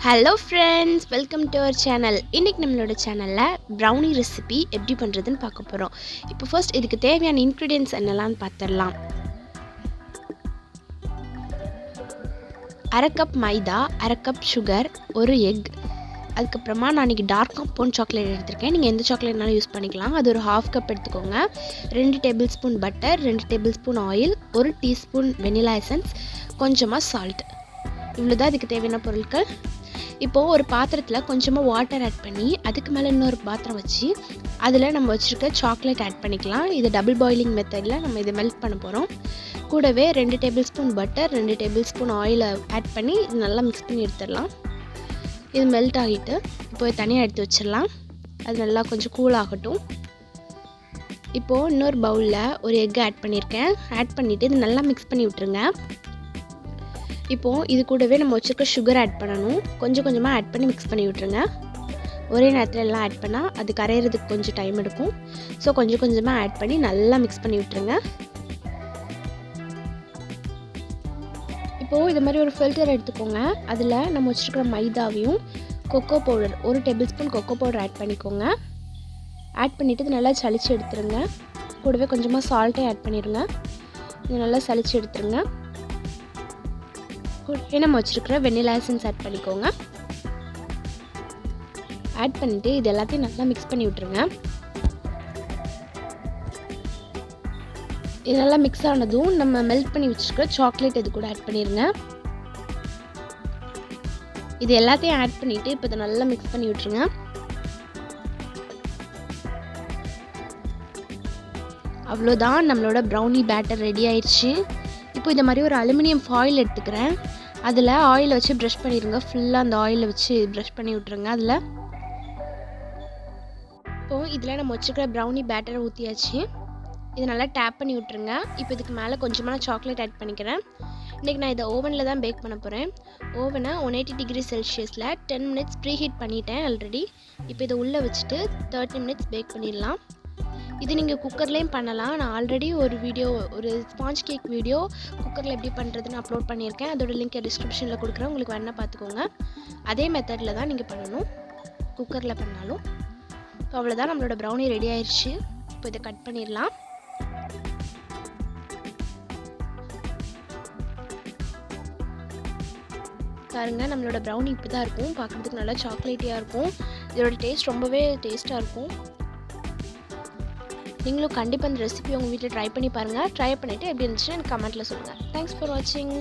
Hello friends, welcome to our channel. இன்றைக்கி நம்மளோட சேனலில் ப்ரௌனி ரெசிபி எப்படி பண்ணுறதுன்னு பார்க்க போகிறோம். இப்போ ஃபர்ஸ்ட் இதுக்கு தேவையான இன்க்ரீடியன்ட்ஸ் என்னெல்லாம்னு பார்த்துடலாம். 1/2 கப் மைதா, 1/2 கப் சுகர், 1 எக், அதுக்கப்புறமா நான் இன்றைக்கி டார்க் காம்பவுண்ட் சாக்லேட் எடுத்திருக்கேன். நீங்கள் எந்த சாக்லேட்னாலும் யூஸ் பண்ணிக்கலாம். அது ஒரு 1/2 கப் எடுத்துக்கோங்க. 2 tablespoon butter, 2 tablespoon oil, 1 teaspoon vanilla essence, கொஞ்சமாக சால்ட். இவ்வளோ தான் இதுக்கு தேவையான பொருட்கள். இப்போது ஒரு பாத்திரத்தில் கொஞ்சமாக வாட்டர் ஆட் பண்ணி அதுக்கு மேலே இன்னொரு பாத்திரம் வச்சு அதில் நம்ம வச்சுருக்க சாக்லேட் ஆட் பண்ணிக்கலாம். இது டபுள் பாயிலிங் மெத்தடில் நம்ம இதை மெல்ட் பண்ண போகிறோம். கூடவே 2 tablespoon butter, 2 table spoon ஆயிலை ஆட் பண்ணி இது நல்லா மிக்ஸ் பண்ணி எடுத்துடலாம். இது மெல்ட் ஆகிட்டு இப்போ தனியாக எடுத்து வச்சிடலாம். அது நல்லா கொஞ்சம் கூல் ஆகட்டும். இப்போது இன்னொரு பவுலில் ஒரு எக் ஆட் பண்ணியிருக்கேன். ஆட் பண்ணிவிட்டு இது நல்லா மிக்ஸ் பண்ணி விட்டுருங்க. இப்போது இது கூடவே நம்ம வச்சுருக்க சுகர் ஆட் பண்ணணும். கொஞ்சம் கொஞ்சமாக ஆட் பண்ணி மிக்ஸ் பண்ணி விட்டுருங்க. ஒரே நேரத்தில் எல்லாம் ஆட் பண்ணால் அது கரையிறதுக்கு கொஞ்சம் டைம் எடுக்கும். ஸோ கொஞ்சம் கொஞ்சமாக ஆட் பண்ணி நல்லா மிக்ஸ் பண்ணி விட்டுருங்க. இப்போது இது மாதிரி ஒரு ஃபில்டர் எடுத்துக்கோங்க. அதில் நம்ம வச்சுருக்கிற மைதாவையும் cocoa powder 1 tablespoon cocoa powder add பண்ணிக்கோங்க. ஆட் பண்ணிவிட்டு இது நல்லா சளிச்சு எடுத்துருங்க. கூடவே கொஞ்சமாக சால்ட்டையும் ஆட் பண்ணிடுங்க. இது நல்லா சளிச்சு எடுத்துருங்க. நம்ம வச்சுருக்கிற வெனிலா எசன்ஸ் ஆட் பண்ணிக்கோங்க. ஆட் பண்ணிவிட்டு இது எல்லாத்தையும் நல்லா மிக்ஸ் பண்ணி விட்டுருங்க. இது நல்லா மிக்ஸ் ஆனதும் நம்ம மெல்ட் பண்ணி வச்சுருக்கிற சாக்லேட் இது கூட ஆட் பண்ணிடுங்க. இது எல்லாத்தையும் ஆட் பண்ணிவிட்டு இப்போ இதை நல்லா மிக்ஸ் பண்ணி விட்டுருங்க. அவ்வளோதான், நம்மளோட ப்ரௌனி பேட்டர் ரெடி ஆயிடுச்சு. இப்போ இந்த மாதிரி ஒரு அலுமினியம் ஃபாயில் எடுத்துக்கிறேன். அதில் ஆயிலை வச்சு ப்ரஷ் பண்ணிடுங்க. ஃபுல்லாக அந்த ஆயிலை வச்சு ப்ரஷ் பண்ணி விட்ருங்க. இப்போது இதில் நம்ம வச்சுக்கிற ப்ரௌனி பேட்டரை ஊற்றியாச்சு. இதை நல்லா டேப் பண்ணி விட்ருங்க. இப்போ இதுக்கு மேலே கொஞ்சமாக சாக்லேட் ஆட் பண்ணிக்கிறேன். இன்றைக்கி நான் இதை ஓவனில் தான் பேக் பண்ண போகிறேன். ஓவனை 180 டிகிரி செல்சியஸில் 10 மினிட்ஸ் ப்ரீ ஹீட் பண்ணிட்டேன் ஆல்ரெடி. இப்போ இதை உள்ளே வச்சுட்டு 30 மினிட்ஸ் பேக் பண்ணிடலாம். இது நீங்கள் குக்கர்லேயும் பண்ணலாம். நான் ஆல்ரெடி ஒரு ஸ்பாஞ்ச் கேக் வீடியோ குக்கரில் எப்படி பண்ணுறதுன்னு அப்லோட் பண்ணியிருக்கேன். அதோட லிங்க் டிஸ்கிரிப்ஷனில் கொடுக்குறேன். உங்களுக்கு வேணால் பார்த்துக்கோங்க. அதே மெத்தடில் தான் நீங்கள் பண்ணணும், குக்கரில் பண்ணாலும். இப்போ அவ்வளோதான், நம்மளோட ப்ரௌனி ரெடி ஆயிடுச்சு. இப்போ இதை கட் பண்ணிடலாம். பாருங்கள், நம்மளோட ப்ரௌனி இப்படி தான் இருக்கும். பார்க்குறதுக்கு நல்லா சாக்லேட்டியாக இருக்கும். இதோட டேஸ்ட் ரொம்பவே டேஸ்ட்டாக இருக்கும். நீங்களும் கண்டிப்பாக இந்த ரெசிபி உங்கள் வீட்டில் ட்ரை பண்ணி பாருங்கள். ட்ரை பண்ணிவிட்டு எப்படி இருந்துச்சுன்னு எனக்கு கமெண்ட்டில் சொல்லுங்கள். தேங்க்ஸ் ஃபார் வாட்சிங்.